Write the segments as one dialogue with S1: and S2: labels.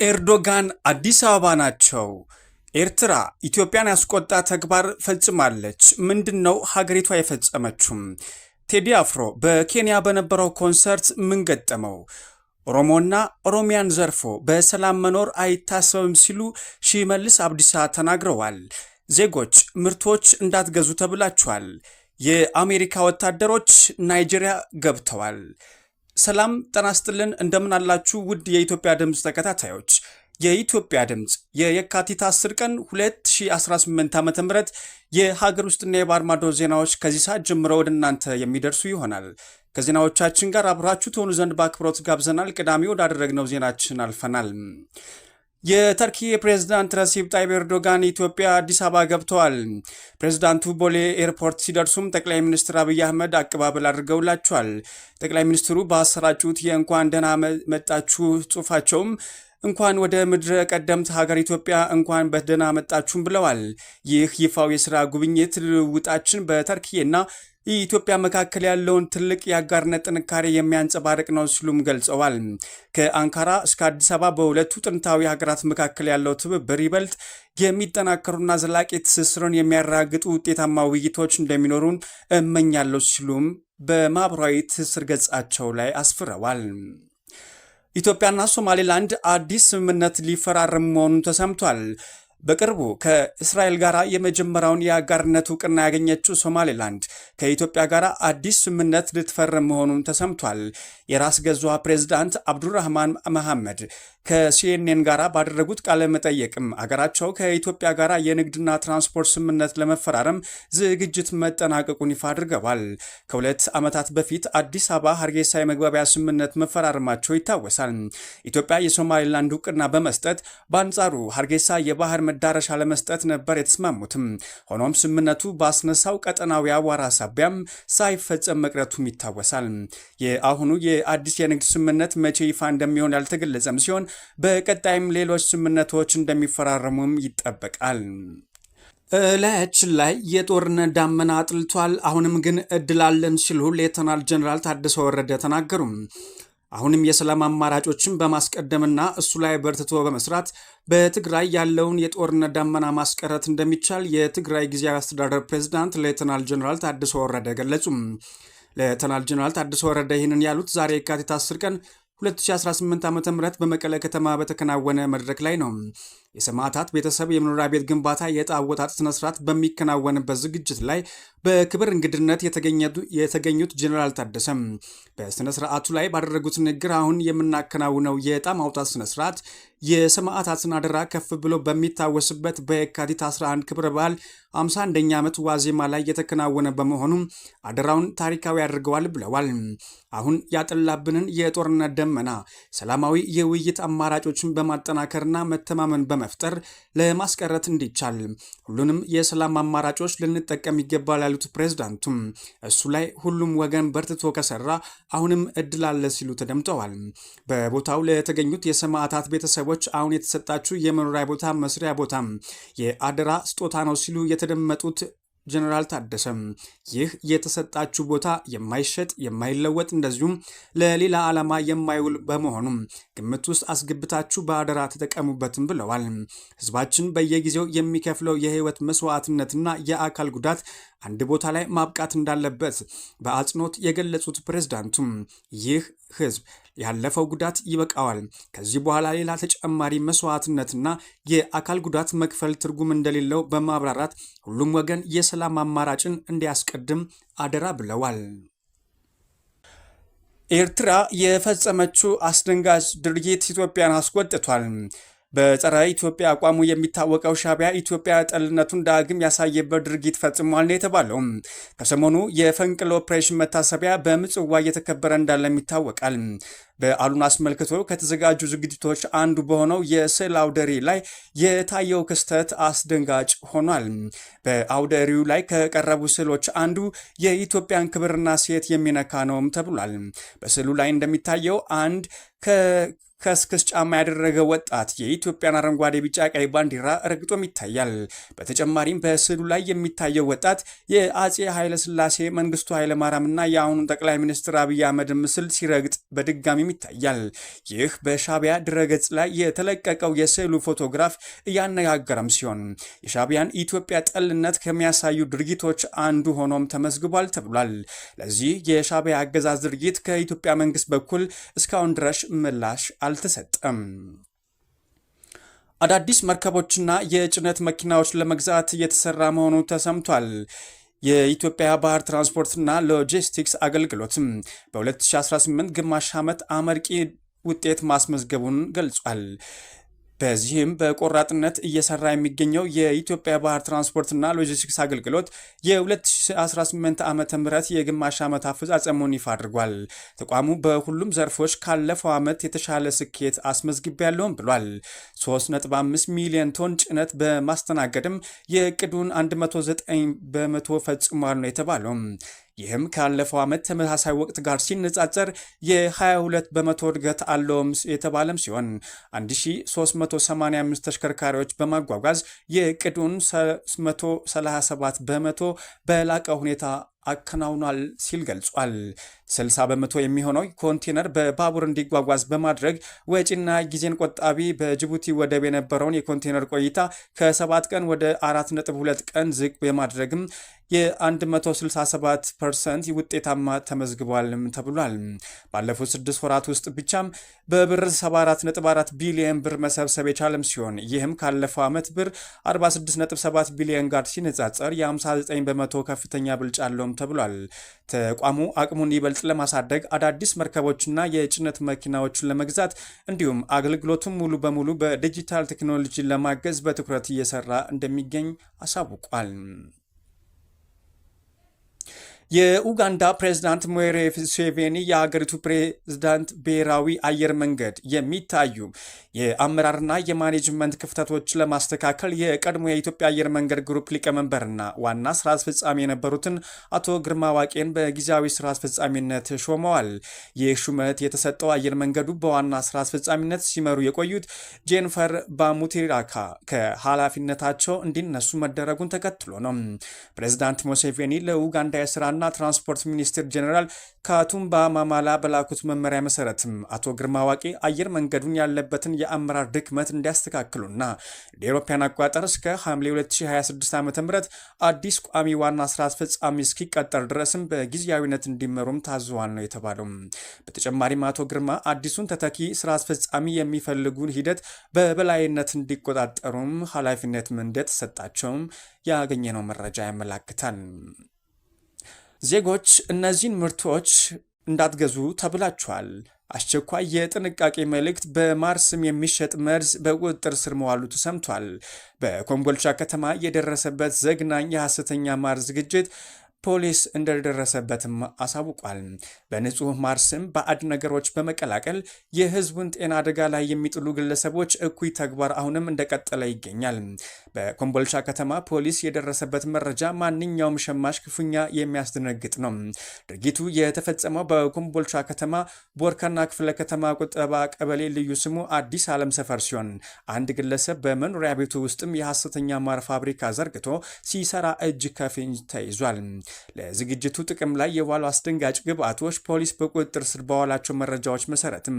S1: ኤርዶጋን አዲስ አበባ ናቸው። ኤርትራ ኢትዮጵያን ያስቆጣ ተግባር ፈጽማለች። ምንድነው ሀገሪቷ የፈጸመችው? ቴዲ አፍሮ በኬንያ በነበረው ኮንሰርት ምን ገጠመው? ኦሮሞና ኦሮሚያን ዘርፎ በሰላም መኖር አይታሰብም ሲሉ ሽመልስ አብዲሳ ተናግረዋል። ዜጎች ምርቶች እንዳትገዙ ተብላችኋል። የአሜሪካ ወታደሮች ናይጄሪያ ገብተዋል። ሰላም ጤና ይስጥልን፣ እንደምን አላችሁ ውድ የኢትዮጵያ ድምፅ ተከታታዮች። የኢትዮጵያ ድምፅ የየካቲት 10 ቀን 2018 ዓ.ም የሀገር ውስጥና የባህር ማዶ ዜናዎች ከዚህ ሰዓት ጀምሮ ወደ እናንተ የሚደርሱ ይሆናል። ከዜናዎቻችን ጋር አብራችሁ ትሆኑ ዘንድ በአክብሮት ጋብዘናል። ቅዳሜ ወዳደረግነው ዜናችን አልፈናል። የተርኪ ፕሬዝዳንት ረሲብ ጣይብ ኤርዶጋን ኢትዮጵያ አዲስ አበባ ገብተዋል። ፕሬዝዳንቱ ቦሌ ኤርፖርት ሲደርሱም ጠቅላይ ሚኒስትር አብይ አህመድ አቀባበል አድርገውላቸዋል። ጠቅላይ ሚኒስትሩ ባሰራጩት የእንኳን ደህና መጣችሁ ጽሑፋቸውም እንኳን ወደ ምድረ ቀደምት ሀገር ኢትዮጵያ እንኳን በደህና መጣችሁም ብለዋል። ይህ ይፋው የሥራ ጉብኝት ልውውጣችን በተርኪና ኢትዮጵያ መካከል ያለውን ትልቅ የአጋርነት ጥንካሬ የሚያንጸባርቅ ነው ሲሉም ገልጸዋል። ከአንካራ እስከ አዲስ አበባ በሁለቱ ጥንታዊ ሀገራት መካከል ያለው ትብብር ይበልጥ የሚጠናከሩና ዘላቂ ትስስርን የሚያረጋግጡ ውጤታማ ውይይቶች እንደሚኖሩን እመኛለሁ ሲሉም በማህበራዊ ትስስር ገጻቸው ላይ አስፍረዋል። ኢትዮጵያና ሶማሌላንድ አዲስ ስምምነት ሊፈራረሙ መሆኑን ተሰምቷል። በቅርቡ ከእስራኤል ጋር የመጀመሪያውን የአጋርነት እውቅና ያገኘችው ሶማሌላንድ ከኢትዮጵያ ጋር አዲስ ስምምነት ልትፈርም መሆኑን ተሰምቷል። የራስ ገዟ ፕሬዝዳንት አብዱራህማን መሐመድ ከሲኤንኤን ጋር ባደረጉት ቃለ መጠየቅም አገራቸው ከኢትዮጵያ ጋር የንግድና ትራንስፖርት ስምምነት ለመፈራረም ዝግጅት መጠናቀቁን ይፋ አድርገዋል። ከ2 ዓመታት በፊት አዲስ አበባ ሀርጌሳ የመግባቢያ ስምምነት መፈራረማቸው ይታወሳል። ኢትዮጵያ የሶማሌላንድ እውቅና በመስጠት በአንጻሩ ሀርጌሳ የባህር መዳረሻ ለመስጠት ነበር የተስማሙትም። ሆኖም ስምምነቱ ባስነሳው ቀጠናዊ አዋራ ሳቢያም ሳይፈጸም መቅረቱም ይታወሳል። የአሁኑ የአዲስ የንግድ ስምምነት መቼ ይፋ እንደሚሆን ያልተገለጸም ሲሆን በቀጣይም ሌሎች ስምምነቶች እንደሚፈራረሙም ይጠበቃል። እላያችን ላይ የጦርነት ዳመና አጥልቷል፣ አሁንም ግን እድል አለን ሲሉ ሌተናል ጀነራል ታደሰ ወረደ ተናገሩ። አሁንም የሰላም አማራጮችን በማስቀደምና እሱ ላይ በርትቶ በመስራት በትግራይ ያለውን የጦርነት ዳመና ማስቀረት እንደሚቻል የትግራይ ጊዜያዊ አስተዳደር ፕሬዝዳንት ሌተናል ጀነራል ታደሰ ወረደ ገለጹ። ሌተናል ጀነራል ታደሰ ወረደ ይህንን ያሉት ዛሬ የካቲት 10 ቀን 2018 ዓ.ም በመቀለ ከተማ በተከናወነ መድረክ ላይ ነው። የሰማዕታት ቤተሰብ የመኖሪያ ቤት ግንባታ የዕጣ አወጣጥ ስነስርዓት በሚከናወንበት ዝግጅት ላይ በክብር እንግድነት የተገኙት ጀኔራል ታደሰም በስነስርዓቱ ላይ ባደረጉት ንግግር አሁን የምናከናውነው የዕጣ ማውጣት ስነስርዓት የሰማዕታትን አደራ ከፍ ብሎ በሚታወስበት በየካቲት 11 ክብረ በዓል 51ኛ ዓመት ዋዜማ ላይ የተከናወነ በመሆኑ አደራውን ታሪካዊ ያደርገዋል ብለዋል። አሁን ያጠላብንን የጦርነት ደመና ሰላማዊ የውይይት አማራጮችን በማጠናከርና መተማመን በመፍጠር ለማስቀረት እንዲቻል ሁሉንም የሰላም አማራጮች ልንጠቀም ይገባል ያሉት ፕሬዝዳንቱም እሱ ላይ ሁሉም ወገን በርትቶ ከሰራ አሁንም እድል አለ ሲሉ ተደምጠዋል። በቦታው ለተገኙት የሰማዕታት ቤተሰቦች አሁን የተሰጣችሁ የመኖሪያ ቦታ መስሪያ ቦታ የአደራ ስጦታ ነው ሲሉ የተደመጡት ጀነራል ታደሰም ይህ የተሰጣችሁ ቦታ የማይሸጥ የማይለወጥ እንደዚሁም ለሌላ ዓላማ የማይውል በመሆኑ ግምት ውስጥ አስገብታችሁ በአደራ ተጠቀሙበትም ብለዋል። ህዝባችን በየጊዜው የሚከፍለው የህይወት መስዋዕትነትና የአካል ጉዳት አንድ ቦታ ላይ ማብቃት እንዳለበት በአጽንኦት የገለጹት ፕሬዝዳንቱም ይህ ህዝብ ያለፈው ጉዳት ይበቃዋል፣ ከዚህ በኋላ ሌላ ተጨማሪ መስዋዕትነትና የአካል ጉዳት መክፈል ትርጉም እንደሌለው በማብራራት ሁሉም ወገን የሰላም አማራጭን እንዲያስቀድም አደራ ብለዋል። ኤርትራ የፈጸመችው አስደንጋጭ ድርጊት ኢትዮጵያን አስቆጥቷል። በጸረ ኢትዮጵያ አቋሙ የሚታወቀው ሻዕቢያ ኢትዮጵያ ጠልነቱን ዳግም ያሳየበት ድርጊት ፈጽሟል ነው የተባለው። ከሰሞኑ የፈንቅል ኦፕሬሽን መታሰቢያ በምጽዋ እየተከበረ እንዳለም ይታወቃል። በዓሉን አስመልክቶ ከተዘጋጁ ዝግጅቶች አንዱ በሆነው የስዕል አውደ ርዕይ ላይ የታየው ክስተት አስደንጋጭ ሆኗል። በአውደ ርዕዩ ላይ ከቀረቡ ስዕሎች አንዱ የኢትዮጵያን ክብርና ሴት የሚነካ ነውም ተብሏል። በስዕሉ ላይ እንደሚታየው አንድ ከስክስ ጫማ ያደረገ ወጣት የኢትዮጵያን አረንጓዴ፣ ቢጫ፣ ቀይ ባንዲራ ረግጦም ይታያል። በተጨማሪም በስዕሉ ላይ የሚታየው ወጣት የአጼ ኃይለሥላሴ መንግስቱ ኃይለማርያምና የአሁኑን ጠቅላይ ሚኒስትር አብይ አህመድ ምስል ሲረግጥ በድጋሚም ይታያል። ይህ በሻዕቢያ ድረገጽ ላይ የተለቀቀው የስዕሉ ፎቶግራፍ እያነጋገረም ሲሆን የሻዕቢያን ኢትዮጵያ ጠልነት ከሚያሳዩ ድርጊቶች አንዱ ሆኖም ተመዝግቧል ተብሏል። ለዚህ የሻዕቢያ አገዛዝ ድርጊት ከኢትዮጵያ መንግስት በኩል እስካሁን ድረስ ምላሽ አልተሰጠም። አዳዲስ መርከቦችና የጭነት መኪናዎች ለመግዛት እየተሰራ መሆኑ ተሰምቷል። የኢትዮጵያ ባህር ትራንስፖርትና ሎጂስቲክስ አገልግሎትም በ2018 ግማሽ ዓመት አመርቂ ውጤት ማስመዝገቡን ገልጿል። በዚህም በቆራጥነት እየሰራ የሚገኘው የኢትዮጵያ ባህር ትራንስፖርትና ሎጂስቲክስ አገልግሎት የ2018 ዓ.ም የግማሽ ዓመት አፈጻጸሙን ይፋ አድርጓል። ተቋሙ በሁሉም ዘርፎች ካለፈው ዓመት የተሻለ ስኬት አስመዝግቤያለሁም ብሏል። 3.5 ሚሊዮን ቶን ጭነት በማስተናገድም የእቅዱን 109 በመቶ ፈጽሟል ነው የተባለው። ይህም ካለፈው ዓመት ተመሳሳይ ወቅት ጋር ሲነጻጸር የ22 በመቶ እድገት አለውም የተባለም ሲሆን 1385 ተሽከርካሪዎች በማጓጓዝ የእቅዱን 137 በመቶ በላቀ ሁኔታ አከናውኗል ሲል ገልጿል። 60 በመቶ የሚሆነው ኮንቴነር በባቡር እንዲጓጓዝ በማድረግ ወጪና ጊዜን ቆጣቢ፣ በጅቡቲ ወደብ የነበረውን የኮንቴነር ቆይታ ከ7 ቀን ወደ 4.2 ቀን ዝቅ በማድረግም የ167% ውጤታማ ተመዝግቧልም ተብሏል። ባለፉት 6 ወራት ውስጥ ብቻም በብር 74.4 ቢሊዮን ብር መሰብሰብ የቻለም ሲሆን ይህም ካለፈው ዓመት ብር 46.7 ቢሊዮን ጋር ሲነጻጸር የ59 በመቶ ከፍተኛ ብልጫ አለውም ተብሏል። ተቋሙ አቅሙን ይበልጥ ለማሳደግ አዳዲስ መርከቦችና የጭነት መኪናዎችን ለመግዛት እንዲሁም አገልግሎቱን ሙሉ በሙሉ በዲጂታል ቴክኖሎጂ ለማገዝ በትኩረት እየሰራ እንደሚገኝ አሳውቋል። የኡጋንዳ ፕሬዝዳንት ዩዌሪ ሙሴቬኒ የሀገሪቱ ፕሬዝዳንት ብሔራዊ አየር መንገድ የሚታዩ የአመራርና የማኔጅመንት ክፍተቶች ለማስተካከል የቀድሞ የኢትዮጵያ አየር መንገድ ግሩፕ ሊቀመንበርና ዋና ስራ አስፈጻሚ የነበሩትን አቶ ግርማ ዋቄን በጊዜያዊ ስራ አስፈጻሚነት ሾመዋል። ይህ ሹመት የተሰጠው አየር መንገዱ በዋና ስራ አስፈጻሚነት ሲመሩ የቆዩት ጄንፈር ባሙቲራካ ከኃላፊነታቸው እንዲነሱ መደረጉን ተከትሎ ነው። ፕሬዝዳንት ሙሴቬኒ ለኡጋንዳ የስራና ትራንስፖርት ሚኒስትር ጀነራል ካቱምባ ማማላ በላኩት መመሪያ መሰረትም አቶ ግርማ ዋቄ አየር መንገዱን ያለበትን የአመራር ድክመት እንዲያስተካክሉና እንደ አውሮፓውያን አቆጣጠር እስከ ሐምሌ 2026 ዓ.ም አዲስ ቋሚ ዋና ስራ አስፈጻሚ እስኪቀጠር ድረስም በጊዜያዊነት እንዲመሩም ታዘዋል ነው የተባለው። በተጨማሪም አቶ ግርማ አዲሱን ተተኪ ስራ አስፈጻሚ የሚፈልጉን ሂደት በበላይነት እንዲቆጣጠሩም ኃላፊነት እንደተሰጣቸውም ያገኘነው መረጃ ያመላክታል። ዜጎች እነዚህን ምርቶች እንዳትገዙ ተብላችኋል። አስቸኳይ የጥንቃቄ መልእክት። በማር ስም የሚሸጥ መርዝ በቁጥጥር ስር መዋሉ ተሰምቷል። በኮምቦልቻ ከተማ የደረሰበት ዘግናኝ የሐሰተኛ ማር ዝግጅት ፖሊስ እንደደረሰበትም አሳውቋል። በንጹህ ማር ስም ባዕድ ነገሮች በመቀላቀል የሕዝቡን ጤና አደጋ ላይ የሚጥሉ ግለሰቦች እኩይ ተግባር አሁንም እንደቀጠለ ይገኛል። በኮምቦልቻ ከተማ ፖሊስ የደረሰበት መረጃ ማንኛውም ሸማች ክፉኛ የሚያስደነግጥ ነው። ድርጊቱ የተፈጸመው በኮምቦልቻ ከተማ ቦርከና ክፍለ ከተማ ቁጠባ ቀበሌ ልዩ ስሙ አዲስ ዓለም ሰፈር ሲሆን አንድ ግለሰብ በመኖሪያ ቤቱ ውስጥም የሐሰተኛ ማር ፋብሪካ ዘርግቶ ሲሰራ እጅ ከፍንጅ ተይዟል። ለዝግጅቱ ጥቅም ላይ የዋሉ አስደንጋጭ ግብአቶች ፖሊስ በቁጥጥር ስር በዋላቸው መረጃዎች መሰረትም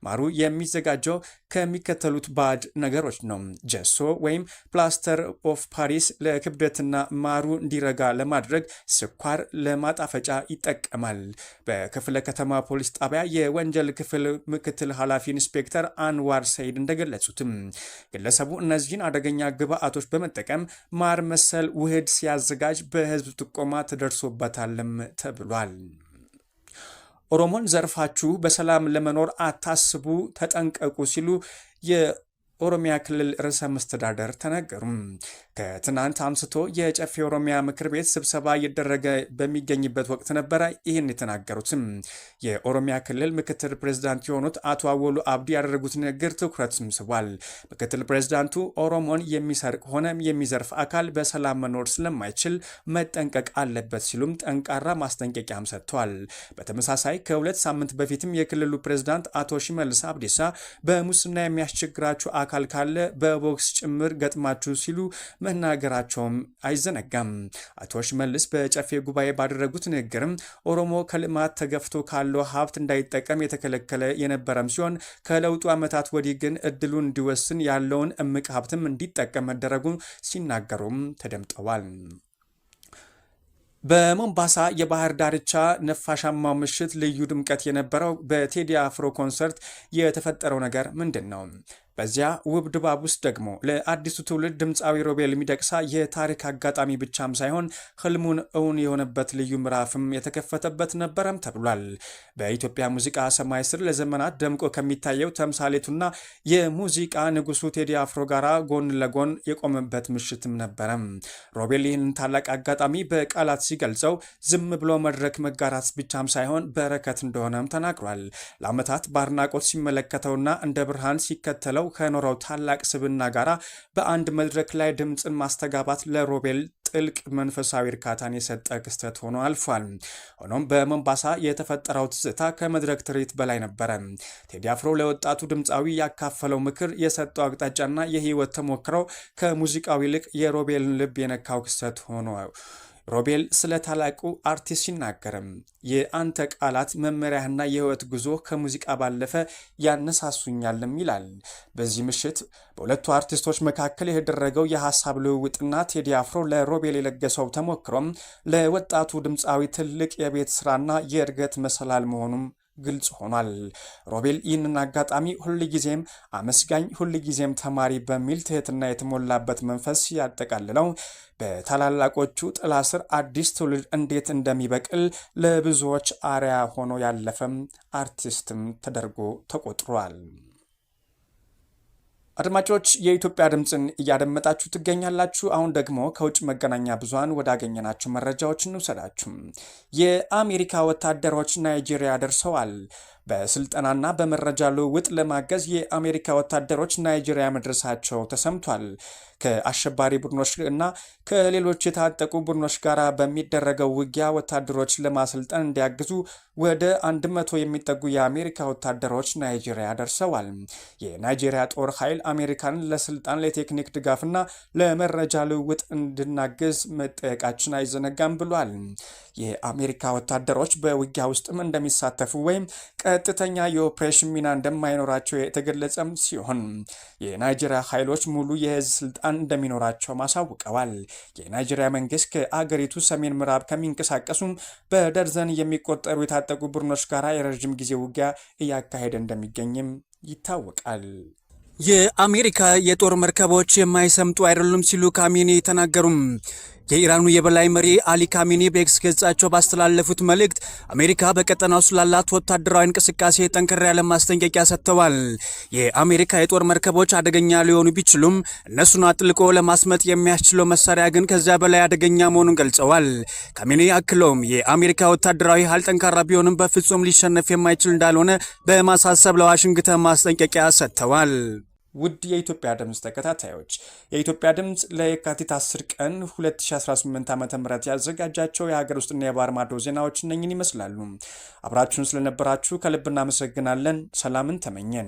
S1: ማሩ የሚዘጋጀው ከሚከተሉት ባዕድ ነገሮች ነው። ጀሶ ወይም ፕላስተር ኦፍ ፓሪስ ለክብደትና ማሩ እንዲረጋ ለማድረግ፣ ስኳር ለማጣፈጫ ይጠቀማል። በክፍለ ከተማ ፖሊስ ጣቢያ የወንጀል ክፍል ምክትል ኃላፊ ኢንስፔክተር አንዋር ሰይድ እንደገለጹትም ግለሰቡ እነዚህን አደገኛ ግብአቶች በመጠቀም ማር መሰል ውህድ ሲያዘጋጅ በህዝብ ጥቆማ ተደርሶበታልም ተብሏል። ኦሮሞን ዘርፋችሁ በሰላም ለመኖር አታስቡ፣ ተጠንቀቁ ሲሉ የኦሮሚያ ክልል ርዕሰ መስተዳደር ተናገሩ። ከትናንት አንስቶ የጨፌ ኦሮሚያ ምክር ቤት ስብሰባ እየተደረገ በሚገኝበት ወቅት ነበረ ይህን የተናገሩትም። የኦሮሚያ ክልል ምክትል ፕሬዝዳንት የሆኑት አቶ አወሉ አብዲ ያደረጉት ንግግር ትኩረት ስቧል። ምክትል ፕሬዝዳንቱ ኦሮሞን የሚሰርቅ ሆነ የሚዘርፍ አካል በሰላም መኖር ስለማይችል መጠንቀቅ አለበት ሲሉም ጠንካራ ማስጠንቀቂያም ሰጥተዋል። በተመሳሳይ ከ2 ሳምንት በፊትም የክልሉ ፕሬዝዳንት አቶ ሽመልስ አብዲሳ በሙስና የሚያስቸግራችሁ አካል ካለ በቦክስ ጭምር ገጥማችሁ ሲሉ መናገራቸውም አይዘነጋም። አቶ ሽመልስ በጨፌ ጉባኤ ባደረጉት ንግግርም ኦሮሞ ከልማት ተገፍቶ ካለው ሀብት እንዳይጠቀም የተከለከለ የነበረም ሲሆን ከለውጡ ዓመታት ወዲህ ግን እድሉን እንዲወስን ያለውን እምቅ ሀብትም እንዲጠቀም መደረጉ ሲናገሩም ተደምጠዋል። በሞምባሳ የባህር ዳርቻ ነፋሻማው ምሽት ልዩ ድምቀት የነበረው በቴዲ አፍሮ ኮንሰርት የተፈጠረው ነገር ምንድን ነው? በዚያ ውብ ድባብ ውስጥ ደግሞ ለአዲሱ ትውልድ ድምፃዊ ሮቤል ሚደቅሳ የታሪክ አጋጣሚ ብቻም ሳይሆን ህልሙን እውን የሆነበት ልዩ ምዕራፍም የተከፈተበት ነበረም ተብሏል። በኢትዮጵያ ሙዚቃ ሰማይ ስር ለዘመናት ደምቆ ከሚታየው ተምሳሌቱና የሙዚቃ ንጉሱ ቴዲ አፍሮ ጋር ጎን ለጎን የቆመበት ምሽትም ነበረም። ሮቤል ይህንን ታላቅ አጋጣሚ በቃላት ሲገልጸው ዝም ብሎ መድረክ መጋራት ብቻም ሳይሆን በረከት እንደሆነም ተናግሯል። ለዓመታት በአድናቆት ሲመለከተውና እንደ ብርሃን ሲከተለው ከኖረው ታላቅ ስብዕና ጋራ በአንድ መድረክ ላይ ድምፅን ማስተጋባት ለሮቤል ጥልቅ መንፈሳዊ እርካታን የሰጠ ክስተት ሆኖ አልፏል። ሆኖም በሞምባሳ የተፈጠረው ትዝታ ከመድረክ ትርኢት በላይ ነበረ። ቴዲ አፍሮ ለወጣቱ ድምፃዊ ያካፈለው ምክር፣ የሰጠው አቅጣጫና የህይወት ተሞክረው ከሙዚቃው ይልቅ የሮቤልን ልብ የነካው ክስተት ሆኖ ሮቤል ስለ ታላቁ አርቲስት ሲናገርም የአንተ ቃላት መመሪያህና የህይወት ጉዞ ከሙዚቃ ባለፈ ያነሳሱኛልም ይላል። በዚህ ምሽት በሁለቱ አርቲስቶች መካከል የተደረገው የሀሳብ ልውውጥና ቴዲ አፍሮ ለሮቤል የለገሰው ተሞክሮም ለወጣቱ ድምፃዊ ትልቅ የቤት ስራና የእድገት መሰላል መሆኑም ግልጽ ሆኗል። ሮቤል ይህንን አጋጣሚ ሁልጊዜም አመስጋኝ፣ ሁልጊዜም ተማሪ በሚል ትህትና የተሞላበት መንፈስ ያጠቃልለው በታላላቆቹ ጥላ ስር አዲስ ትውልድ እንዴት እንደሚበቅል ለብዙዎች አርያ ሆኖ ያለፈም አርቲስትም ተደርጎ ተቆጥሯል። አድማጮች የኢትዮጵያ ድምፅን እያደመጣችሁ ትገኛላችሁ። አሁን ደግሞ ከውጭ መገናኛ ብዙሃን ወዳገኘናቸው መረጃዎች እንውሰዳችሁ። የአሜሪካ ወታደሮች ናይጄሪያ ደርሰዋል። በስልጠናና በመረጃ ልውውጥ ለማገዝ የአሜሪካ ወታደሮች ናይጄሪያ መድረሳቸው ተሰምቷል። ከአሸባሪ ቡድኖች እና ከሌሎች የታጠቁ ቡድኖች ጋር በሚደረገው ውጊያ ወታደሮች ለማሰልጠን እንዲያግዙ ወደ 100 የሚጠጉ የአሜሪካ ወታደሮች ናይጄሪያ ደርሰዋል። የናይጄሪያ ጦር ኃይል አሜሪካንን ለስልጣን፣ ለቴክኒክ ድጋፍና ለመረጃ ልውውጥ እንድናግዝ መጠየቃችን አይዘነጋም ብሏል። የአሜሪካ ወታደሮች በውጊያ ውስጥም እንደሚሳተፉ ወይም ቀጥተኛ የኦፕሬሽን ሚና እንደማይኖራቸው የተገለጸም ሲሆን የናይጄሪያ ኃይሎች ሙሉ የህዝብ ስልጣን እንደሚኖራቸው ማሳውቀዋል። የናይጄሪያ መንግስት ከአገሪቱ ሰሜን ምዕራብ ከሚንቀሳቀሱ በደርዘን የሚቆጠሩ የታጠቁ ቡድኖች ጋር የረዥም ጊዜ ውጊያ እያካሄደ እንደሚገኝም ይታወቃል። የአሜሪካ የጦር መርከቦች የማይሰምጡ አይደሉም ሲሉ ካሜኒ ተናገሩም። የኢራኑ የበላይ መሪ አሊ ካሜኒ በኤክስ ገጻቸው ባስተላለፉት መልእክት አሜሪካ በቀጠናው ስላላት ወታደራዊ እንቅስቃሴ ጠንከር ያለ ማስጠንቀቂያ ሰጥተዋል። የአሜሪካ የጦር መርከቦች አደገኛ ሊሆኑ ቢችሉም እነሱን አጥልቆ ለማስመጥ የሚያስችለው መሳሪያ ግን ከዚያ በላይ አደገኛ መሆኑን ገልጸዋል። ካሜኒ አክለውም የአሜሪካ ወታደራዊ ኃይል ጠንካራ ቢሆንም በፍጹም ሊሸነፍ የማይችል እንዳልሆነ በማሳሰብ ለዋሽንግተን ማስጠንቀቂያ ሰጥተዋል። ውድ የኢትዮጵያ ድምፅ ተከታታዮች የኢትዮጵያ ድምፅ ለየካቲት 10 ቀን 2018 ዓ.ም ያዘጋጃቸው የሀገር ውስጥና የባህር ማዶ ዜናዎች እነኝን ይመስላሉ። አብራችሁን ስለነበራችሁ ከልብ እናመሰግናለን። ሰላምን ተመኘን።